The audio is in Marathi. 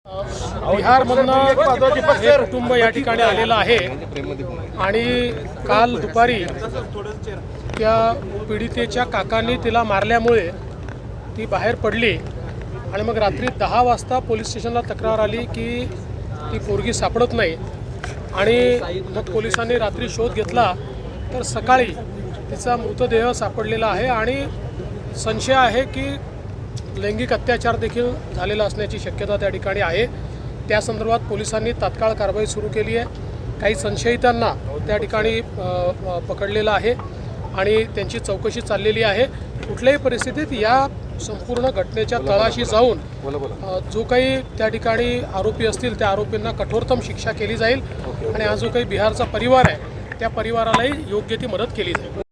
बिहारमधनं हे कुटुंब या ठिकाणी आलेलं आहे आणि काल दुपारी त्या पीडितेच्या काकांनी तिला मारल्यामुळे ती बाहेर पडली आणि मग रात्री 10 वाजता पोलीस स्टेशनला तक्रार आली की ती पोरगी सापडत नाही आणि मग पोलिसांनी रात्री शोध घेतला तर सकाळी तिचा मृतदेह सापडलेला आहे आणि संशय आहे की लैंगिक अत्याचार देखील झालेला असण्याची शक्यता त्या ठिकाणी आहे। त्या संदर्भात पोलिसांनी तात्काळ कारवाई सुरू केली आहे। काही संशयितांना त्या ठिकाणी पकडलेलं आहे आणि त्यांची चौकशी चाललेली आहे। कुठल्याही परिस्थितीत या संपूर्ण घटनेच्या तळाशी जाऊन जो काही त्या ठिकाणी आरोपी असतील त्या आरोपींना कठोरतम शिक्षा केली जाईल आणि हा जो काही बिहारचा परिवार आहे त्या परिवारालाही योग्य ती मदत केली जाईल।